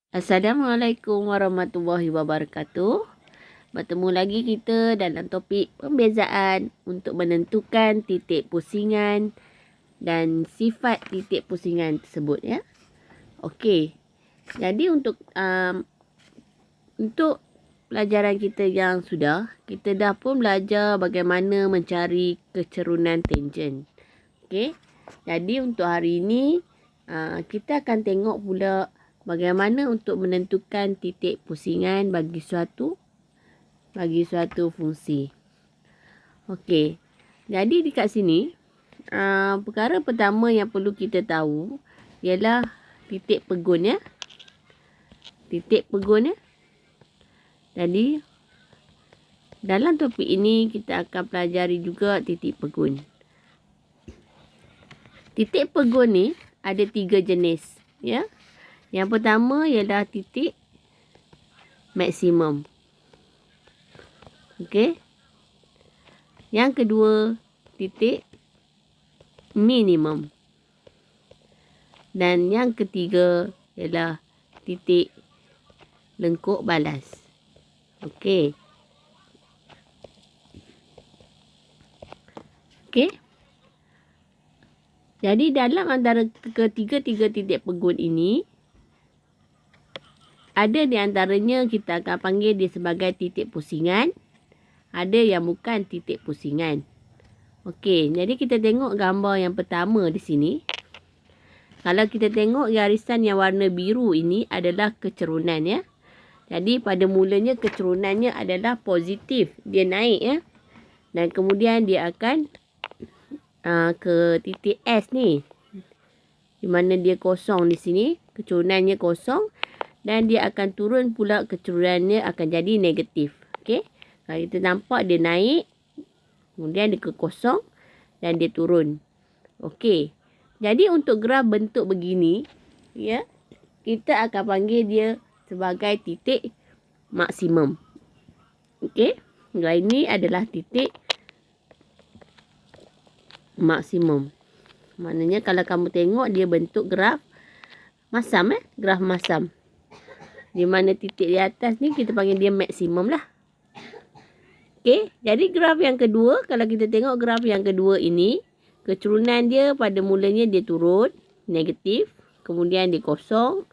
Assalamualaikum warahmatullahi wabarakatuh. Bertemu lagi kita dalam topik pembezaan untuk menentukan titik pusingan dan sifat titik pusingan tersebut ya. Okey. Jadi untuk pelajaran kita yang sudah, kita dah pun belajar bagaimana mencari kecerunan tangent. Okey. Jadi untuk hari ini kita akan tengok pula bagaimana untuk menentukan titik pusingan bagi suatu fungsi. Okey. Jadi dekat sini, perkara pertama yang perlu kita tahu ialah titik pegun ya. Titik pegun ya. Jadi dalam topik ini kita akan pelajari juga titik pegun. Titik pegun ni ada 3 jenis ya. Yang pertama ialah titik maksimum. Okey. Yang kedua, titik minimum. Dan yang ketiga ialah titik lengkuk balas. Okey. Okey. Jadi dalam antara ketiga-tiga titik pegun ini, ada di antaranya kita akan panggil dia sebagai titik pusingan. Ada yang bukan titik pusingan. Okey, jadi kita tengok gambar yang pertama di sini. Kalau kita tengok garisan yang warna biru ini adalah kecerunan ya. Jadi pada mulanya kecerunannya adalah positif. Dia naik ya. Dan kemudian dia akan ke titik S ni. Di mana dia kosong di sini. Kecerunannya kosong. Dan dia akan turun pula, kecerunannya akan jadi negatif. Okey. Kalau kita nampak dia naik. Kemudian dia ke kosong. Dan dia turun. Okey. Jadi untuk graf bentuk begini. Ya. Kita akan panggil dia sebagai titik maksimum. Okey. Graf ini adalah titik maksimum. Maknanya kalau kamu tengok dia bentuk graf masam graf masam. Di mana titik di atas ni kita panggil dia maksimum lah. Okey, jadi graf yang kedua, kalau kita tengok graf yang kedua ini, kecerunan dia pada mulanya dia turun, negatif, kemudian dia kosong,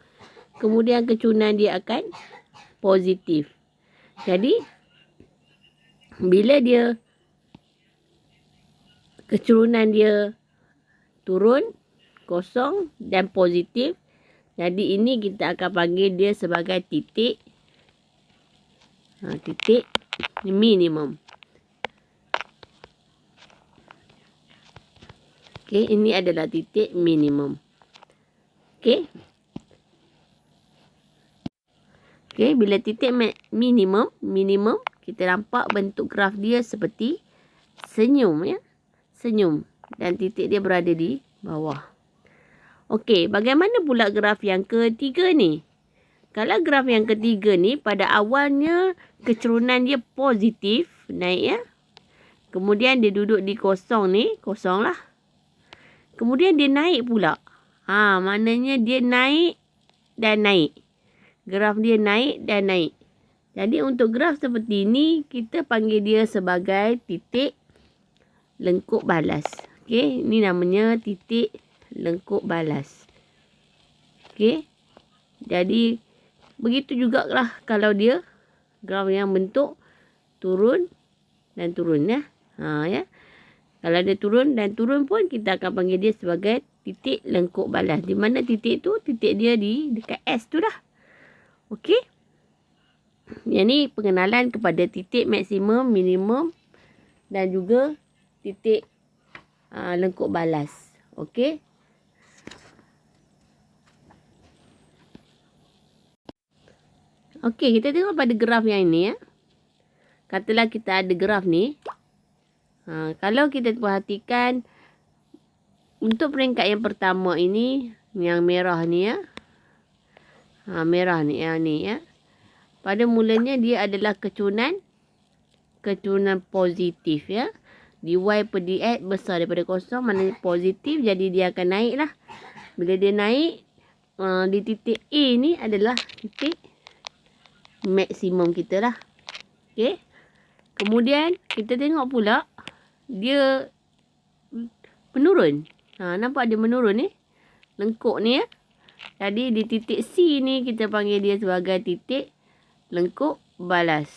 kemudian kecerunan dia akan positif. Jadi, bila dia kecerunan dia turun, kosong dan positif, jadi ini kita akan panggil dia sebagai titik minimum. Okey, ini adalah titik minimum. Okey. Okey, bila titik minimum, kita nampak bentuk graf dia seperti senyum ya. Senyum dan titik dia berada di bawah. Okey, bagaimana pula graf yang ketiga ni? Kalau graf yang ketiga ni pada awalnya kecerunan dia positif, naik ya. Kemudian dia duduk di kosong ni, kosong lah. Kemudian dia naik pula. Maknanya dia naik dan naik. Graf dia naik dan naik. Jadi untuk graf seperti ini, kita panggil dia sebagai titik lengkuk balas. Okey, ini namanya titik lengkuk balas. Okey. Jadi begitu jugalah kalau dia graf yang bentuk turun dan turun ya. Ya. Kalau dia turun dan turun pun kita akan panggil dia sebagai titik lengkuk balas. Di mana titik tu? Titik dia di dekat S tu dah. Okey. Yang ni pengenalan kepada titik maksimum, minimum dan juga titik lengkuk balas. Okey. Okey, kita tengok pada graf yang ini ya. Katalah kita ada graf ni. Kalau kita perhatikan untuk peringkat yang pertama ini, yang merah ni ya. Merah ni, yang ni ya. Pada mulanya dia adalah kecerunan positif ya. Dy per dx besar daripada kosong, maknanya positif, jadi dia akan naik lah. Bila dia naik, di titik A ni adalah titik maksimum kita lah. Okey. Kemudian kita tengok pula dia menurun. Nampak dia menurun ni? Lengkuk ni ya. Jadi di titik C ni kita panggil dia sebagai titik lengkuk balas.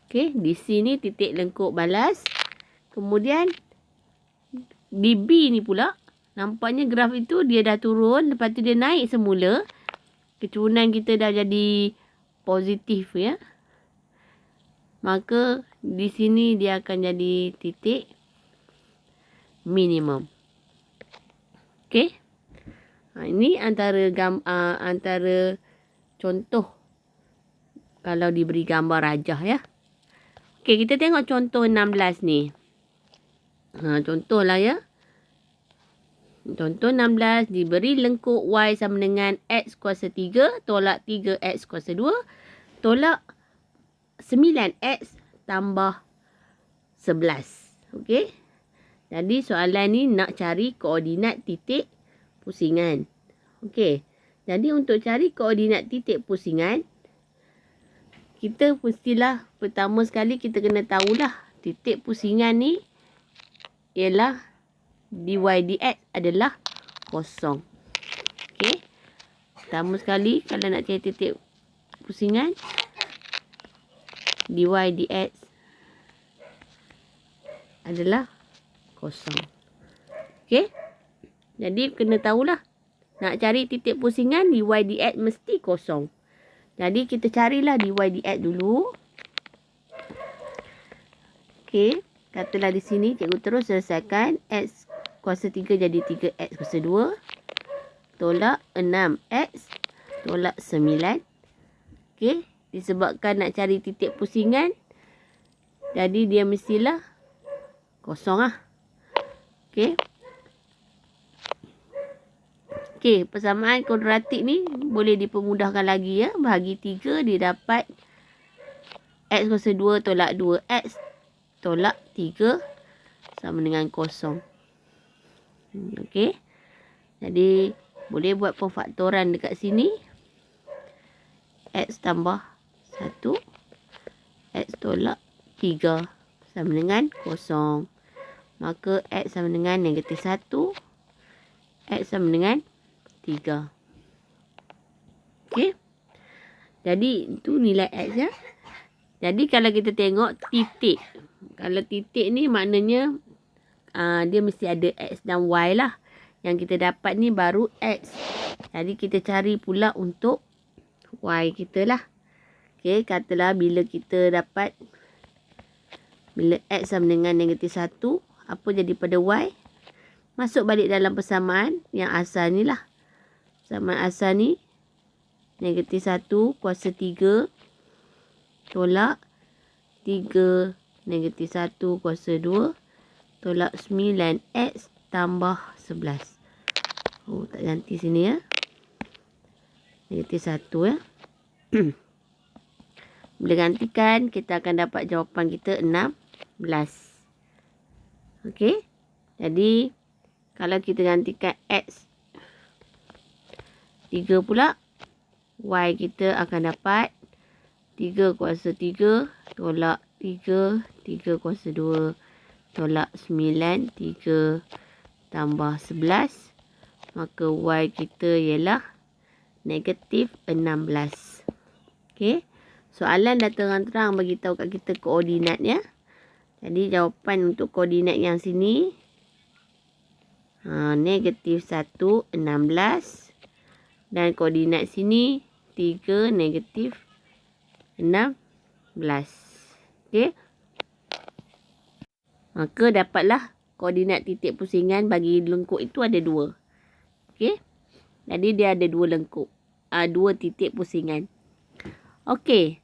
Okey, di C ni titik lengkuk balas. Kemudian di B ni pula, nampaknya graf itu dia dah turun, lepas tu dia naik semula. Kecurunan kita dah jadi positif ya. Maka di sini dia akan jadi titik minimum. Okey. Ini antara contoh kalau diberi gambar rajah ya. Okey, kita tengok contoh 16 ni. Contohlah ya. Contoh 16 diberi lengkuk Y sama dengan X kuasa 3 tolak 3X kuasa 2 tolak 9X tambah 11. Okey. Jadi soalan ni nak cari koordinat titik pusingan. Okey. Jadi untuk cari koordinat titik pusingan, kita mestilah pertama sekali kita kena tahulah titik pusingan ni ialah dy dx adalah kosong. Okey. Pertama sekali kalau nak cari titik pusingan, dy dx adalah kosong. Okey. Jadi kena tahulah nak cari titik pusingan dy dx mesti kosong. Jadi kita carilah dy dx dulu. Okey. Katalah di sini cikgu terus selesaikan. X kuasa 3 jadi 3X kuasa 2. Tolak 6X. Tolak 9. Okey. Disebabkan nak cari titik pusingan, jadi dia mestilah kosong lah. Okey. Okey. Persamaan kuadratik ni boleh dipermudahkan lagi ya. Bahagi 3 dia dapat X kuasa 2 tolak 2X tolak 3 sama dengan kosong. Okey. Jadi boleh buat pemfaktoran dekat sini. X tambah 1 X tolak 3 sama dengan kosong. Maka X sama dengan negatif 1. X sama dengan 3. Okey. Jadi itu nilai X ya. Jadi kalau kita tengok titik. Kalau titik ni maknanya dia mesti ada X dan Y lah. Yang kita dapat ni baru X. Jadi kita cari pula untuk Y kita lah. Okey, katalah bila kita dapat, bila X sama dengan negatif 1, apa jadi pada Y? Masuk balik dalam persamaan yang asal ni lah. Persamaan asal ni, negatif 1 kuasa 3 tolak 3 negatif 1 kuasa 2 tolak 9X tambah 11. Oh, tak ganti sini ya. Negatif 1 ya. Bila gantikan, kita akan dapat jawapan kita 16. Okey. Jadi, kalau kita gantikan X 3 pula, Y kita akan dapat 3 kuasa 3 tolak 3 kuasa 2 tolak 9 3 tambah 11. Maka Y kita ialah negatif 16. Okey. Soalan dah terang-terang beritahu kat kita koordinat ya. Jadi jawapan untuk koordinat yang sini negatif 1 16 dan koordinat sini 3 negatif 16. Okey. Maka dapatlah koordinat titik pusingan bagi lengkuk itu ada 2. Okey. Jadi dia ada 2 lengkuk. 2 titik pusingan. Okey.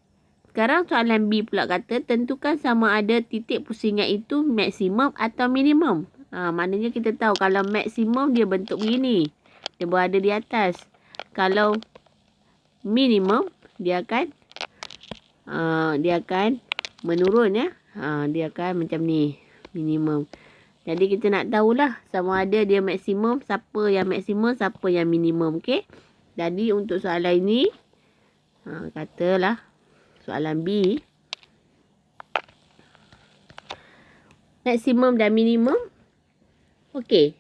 Sekarang soalan B pula kata tentukan sama ada titik pusingan itu maksimum atau minimum. Maknanya kita tahu kalau maksimum dia bentuk begini. Dia berada di atas. Kalau minimum dia akan menurun ya. Dia akan macam ni, minimum. Jadi kita nak tahulah sama ada dia maksimum, siapa yang maksimum, siapa yang minimum. Okey. Jadi untuk soalan ini, katalah soalan B. Maksimum dan minimum. Okey.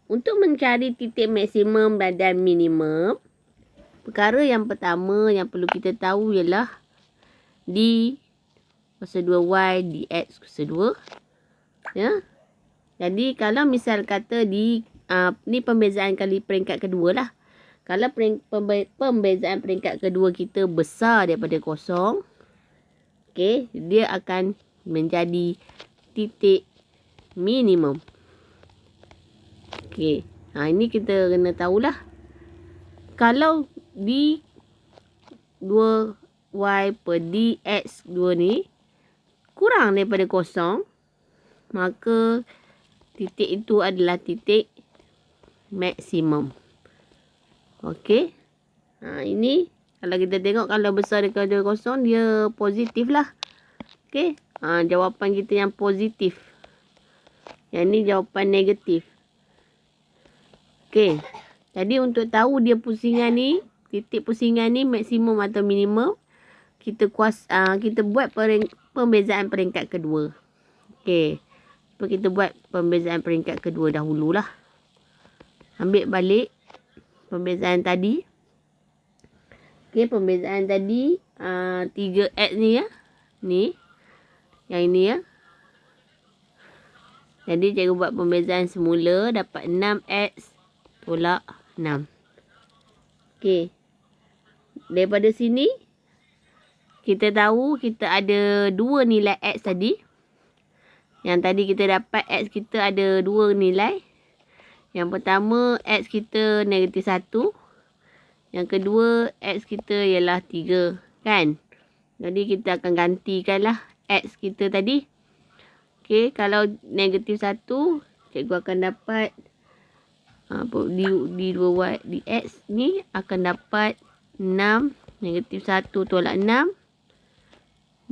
Untuk mencari titik maksimum dan minimum, perkara yang pertama yang perlu kita tahu ialah D kuasa 2Y dx kuasa 2. Ya. Jadi kalau misal kata ni pembezaan kali peringkat kedua lah. Kalau pembezaan peringkat kedua kita besar daripada kosong, okey, dia akan menjadi titik minimum. Okey. Ini kita kena tahulah. Kalau D 2Y per dx 2 ni kurang daripada kosong, maka titik itu adalah titik maksimum. Okey. Ini kalau kita tengok kalau besar daripada kosong, dia positif lah. Okey. Jawapan kita yang positif. Yang ni jawapan negatif. Okey. Jadi untuk tahu dia pusingan ni, titik pusingan ni maksimum atau minimum, kita buat pembezaan peringkat kedua. Okey. Kita buat pembezaan peringkat kedua dahululah. Ambil balik pembezaan tadi. Okey, pembezaan tadi 3x ni ya. Ni. Yang ini ya. Jadi cikgu buat pembezaan semula dapat 6x tolak 6. Okey. Daripada sini kita tahu kita ada dua nilai x tadi. Yang tadi kita dapat x kita ada dua nilai. Yang pertama x kita negatif 1. Yang kedua x kita ialah 3. Kan? Jadi kita akan gantikanlah x kita tadi. Okey, kalau negatif 1, cikgu akan dapat d2y dx ni akan dapat 6 negatif 1 tolak 6.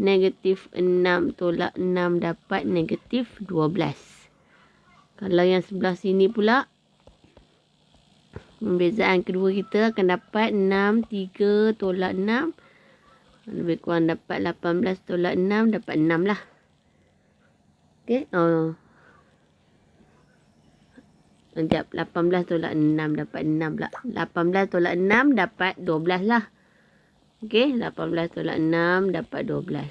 Negatif 6 tolak 6 dapat negatif 12. Kalau yang sebelah sini pula, pembezaan kedua kita akan dapat 6, 3 tolak 6. Lebih kurang dapat 18 tolak 6, dapat 6 lah. Okey. Sekejap, 18 tolak 6 dapat 6 pula. 18 tolak 6 dapat 12 lah. Okey, 18 tolak 6 dapat 12.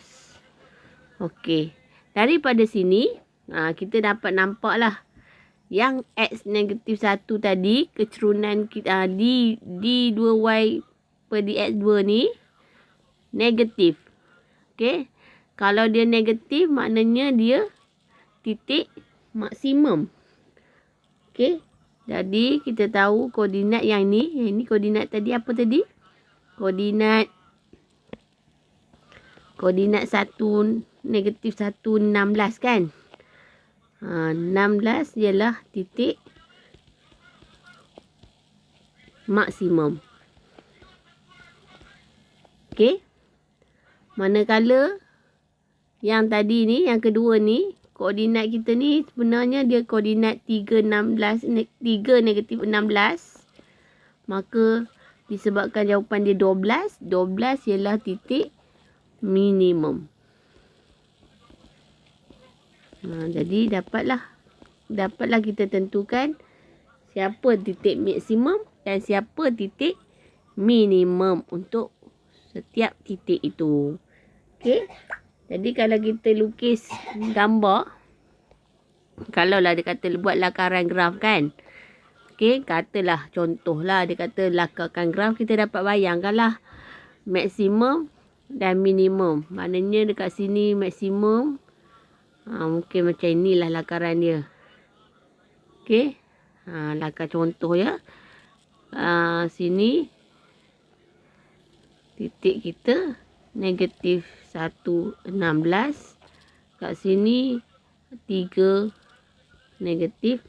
Okey. Daripada sini, kita dapat nampak lah. Yang x negatif 1 tadi, kecerunan kita, d2y per dx2 ni, negatif. Okey. Kalau dia negatif, maknanya dia titik maksimum. Okey. Jadi, kita tahu koordinat yang ni. Yang ni koordinat tadi apa tadi? Koordinat 1, negatif 1, 16 kan? 16 ialah titik maksimum. Okey. Manakala yang tadi ni, yang kedua ni, koordinat kita ni sebenarnya dia koordinat 3 negatif 16. Maka disebabkan jawapan dia 12, 12 ialah titik minimum. Jadi dapatlah kita tentukan siapa titik maksimum dan siapa titik minimum untuk setiap titik itu. Okey. Jadi kalau kita lukis gambar, kalau lah dia kata buat lakaran graf kan. Okey, katalah contohlah dia kata lakarkan graf, kita dapat bayangkanlah maksimum dan minimum. Maknanya dekat sini maksimum. Mungkin macam inilah lakaran dia. Okey. Lakar contoh ya. Sini titik kita negatif 1, 16. Kat sini 3 negatif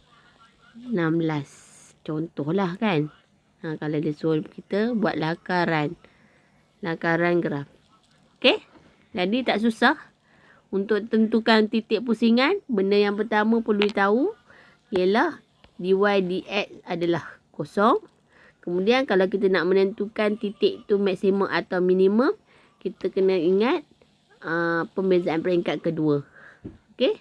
16. Contohlah kan. Kalau dia suruh kita buat lakaran graf. Okey. Jadi tak susah Untuk tentukan titik pusingan, benda yang pertama perlu ditahu ialah dy dx adalah kosong. Kemudian kalau kita nak menentukan titik tu maksimum atau minimum, kita kena ingat pembezaan peringkat kedua. Okey.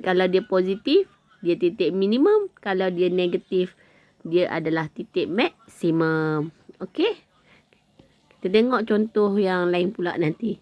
Kalau dia positif, dia titik minimum. Kalau dia negatif, dia adalah titik maksimum. Okey. Kita tengok contoh yang lain pula nanti.